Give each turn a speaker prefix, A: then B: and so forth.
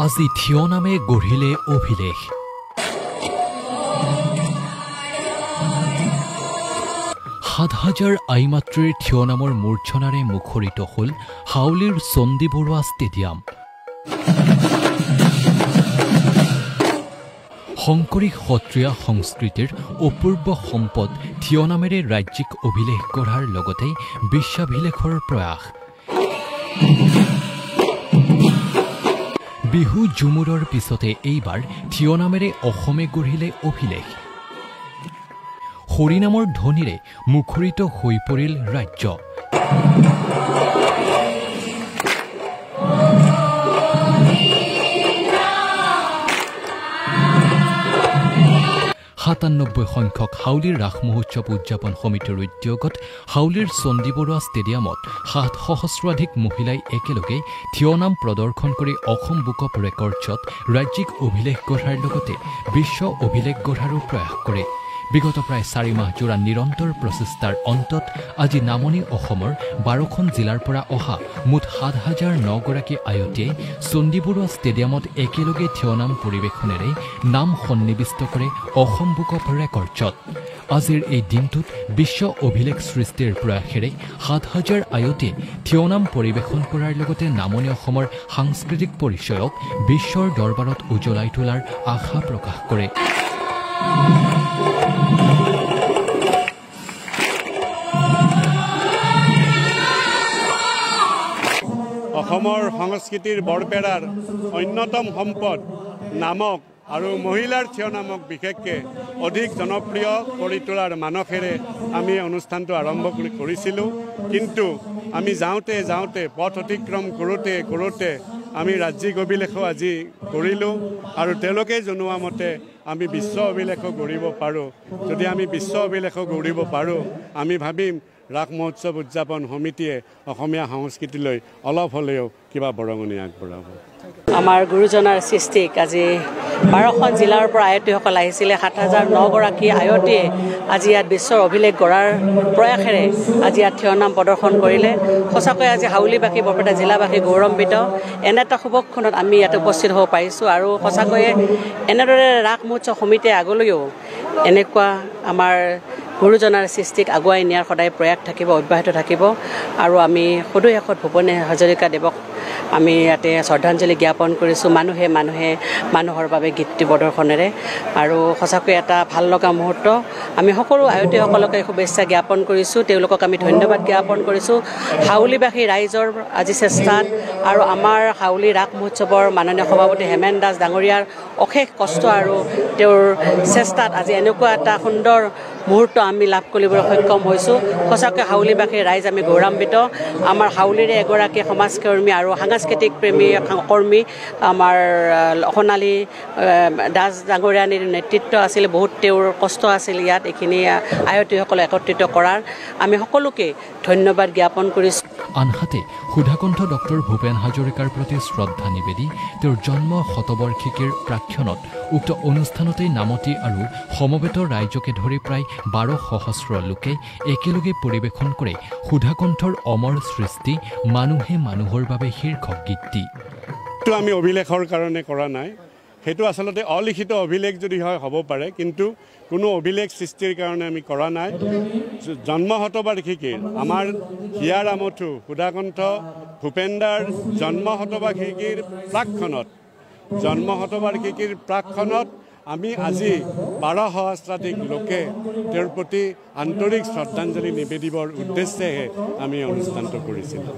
A: আজি থিয় নামে গঢ়িলে অভিলেখ। হাজাৰ আইমাতৃৰ থিয় নামৰ মূৰ্ছনাৰে মুখৰিত হ'ল হাউলীৰ চণ্ডী বৰুৱা ষ্টেডিয়াম। শংকৰী সত্ৰীয়া সংস্কৃতিৰ অপূৰ্ব সম্পদ থিয় নামেৰে ৰাজ্যিক অভিলেখ গঢ়াৰ লগতে বিশ্বাভিলেখৰ প্ৰয়াস। বিহু ঝুমুৰৰ পিছতে এইবাৰ থিয় নামেৰে অসমে গঢ়িলে অভিলেখ। হৰিনামৰ ধ্বনিৰে মুখৰিত হৈ পৰিল ৰাজ্য। ৯৭ সংখ্যক হাউলীৰ ৰাস মহোৎসৱ উদযাপন সমিতিৰ উদ্যোগত হাউলীৰ চণ্ডী বৰুৱা ষ্টেডিয়ামত ৭ সহস্ৰাধিক মহিলাই একেলগে থিয় নাম প্ৰদৰ্শন কৰি অসম বুক অৱ ৰেকৰ্ডছত ৰাজ্যিক অভিলেখ গঢ়াৰ লগতে বিশ্ব অভিলেখ গঢ়াৰো প্ৰয়াস কৰে। বিগত প্ৰায় ৪ মাহজোৰা নিৰন্তৰ প্ৰচেষ্টাৰ অন্তত আজি নামনি অসমৰ ১২খন জিলাৰ পৰা অহা মুঠ ৭,০০৯ গৰাকী আয়তীয়ে চণ্ডী বৰুৱা ষ্টেডিয়ামত একেলগে থিয় নাম পৰিৱেশনেৰে নাম সন্নিৱিষ্ট কৰে অসম বুক অৱ ৰেকৰ্ডছত। আজিৰ এই দিনটোত বিশ্ব অভিলেখ সৃষ্টিৰ প্ৰয়াসেৰে ৭,০০০ আয়তীয়ে থিয় নাম পৰিৱেশন কৰাৰ লগতে নামনি অসমৰ সাংস্কৃতিক পৰিচয়ক বিশ্বৰ দৰবাৰত উজ্বলাই তোলাৰ আশা প্ৰকাশ কৰে।
B: অসমৰ সংস্কৃতিৰ বৰপেৰাৰ অন্যতম সম্পদ নামক আৰু মহিলাৰ থিয় নামক বিশেষকৈ অধিক জনপ্ৰিয় কৰি তোলাৰ মানসেৰে আমি অনুষ্ঠানটো আৰম্ভ কৰিছিলোঁ। কিন্তু আমি যাওঁতে যাওঁতে পথ অতিক্ৰম কৰোঁতে আমি ৰাজ্যিক অভিলেখো আজি গঢ়িলোঁ আৰু তেওঁলোকে জনোৱা মতে আমি বিশ্ব অভিলেখো গঢ়িব পাৰোঁ। যদি আমি বিশ্ব অভিলেখো গঢ়িব পাৰোঁ, আমি ভাবিম ৰাস মহোৎসৱ উদযাপন সমিতিয়ে অসমীয়া সংস্কৃতিলৈ অলপ হ'লেও কিবা বৰঙণি আগবঢ়াব।
C: আমাৰ গুৰুজনাৰ সৃষ্টিক আজি ১২খন জিলাৰ পৰা আয়তীসকল আহিছিলে। ৭,০০৯ গৰাকী আয়তীয়ে আজি ইয়াত বিশ্বৰ অভিলেখ গঢ়াৰ প্ৰয়াসেৰে আজি ইয়াত থিয় নাম প্ৰদৰ্শন কৰিলে। সঁচাকৈ আজি হাউলীবাসী বৰপেটা জিলাবাসী গৌৰৱান্বিত। এনে এটা শুভক্ষণত আমি ইয়াতে উপস্থিত হ'ব পাৰিছোঁ আৰু সঁচাকৈয়ে এনেদৰে ৰাস মহোৎসৱ সমিতিয়ে আগলৈও এনেকুৱা আমাৰ গুৰুজনাৰ সৃষ্টিক আগুৱাই নিয়াৰ সদায় প্ৰয়াস থাকিব, অব্যাহত থাকিব। আৰু আমি সদৌ শেষত ভূপেন হাজৰিকা দেৱক আমি ইয়াতে শ্ৰদ্ধাঞ্জলি জ্ঞাপন কৰিছোঁ মানুহে মানুহৰ বাবে গীতটি প্ৰদৰ্শনেৰে। আৰু সঁচাকৈ এটা ভাল লগা মুহূৰ্ত। আমি সকলো আয়তীসকলকে শুভেচ্ছা জ্ঞাপন কৰিছোঁ, তেওঁলোকক আমি ধন্যবাদ জ্ঞাপন কৰিছোঁ। হাউলীবাসী ৰাইজৰ আজি চেষ্টাত আৰু আমাৰ হাউলী ৰাস মহোৎসৱৰ মাননীয় সভাপতি হেমেন দাস ডাঙৰীয়াৰ অশেষ কষ্ট আৰু তেওঁৰ চেষ্টাত আজি এনেকুৱা এটা সুন্দৰ মুহূৰ্ত আমি লাভ কৰিবলৈ সক্ষম হৈছোঁ। সঁচাকৈ হাউলীবাসী ৰাইজ আমি গৌৰৱান্বিত। আমাৰ হাউলীৰে এগৰাকী সমাজকৰ্মী আৰু সাংস্কৃতিক প্ৰেমী কৰ্মী আমাৰ সোণালী দাস ডাঙৰীয়ানীৰ নেতৃত্ব আছিল, বহুত তেওঁৰ কষ্ট আছিল ইয়াত এইখিনি আয়তীসকলে একত্ৰিত কৰাৰ। আমি সকলোকে ধন্যবাদ জ্ঞাপন কৰিছোঁ।
A: আনহাতে সুধাকণ্ঠ ডক্টৰ ভূপেন হাজৰিকাৰ প্ৰতি শ্ৰদ্ধা নিবেদি তেওঁৰ জন্ম শতবাৰ্ষিকীৰ প্ৰাক্ষণত উক্ত অনুষ্ঠানতেই নামতি আৰু সমবেত ৰাইজকে ধৰি প্ৰায় ১২ সহস্ৰ লোকে একেলগে পৰিৱেশন কৰে সুধাকণ্ঠৰ অমৰ সৃষ্টি মানুহে মানুহৰ বাবে শীৰ্ষক গীতটি।
B: সেইটো আমি অভিলেখৰ কাৰণে কৰা নাই, সেইটো আচলতে অলিখিত অভিলেখ যদি হয় হ'ব পাৰে, কিন্তু কোনো অভিলেখ সৃষ্টিৰ কাৰণে আমি কৰা নাই। জন্ম শতবাৰ্ষিকীৰ আমাৰ হিয়াৰ আমঠু সুধাকণ্ঠ ভূপেনদাৰ জন্ম শতবাৰ্ষিকীৰ প্ৰাকখনত আমি আজি ১২ সহস্ৰাধিক লোকে তেওঁৰ প্ৰতি আন্তৰিক শ্ৰদ্ধাঞ্জলি নিবেদিবৰ উদ্দেশ্যেহে আমি অনুষ্ঠানটো কৰিছিলোঁ।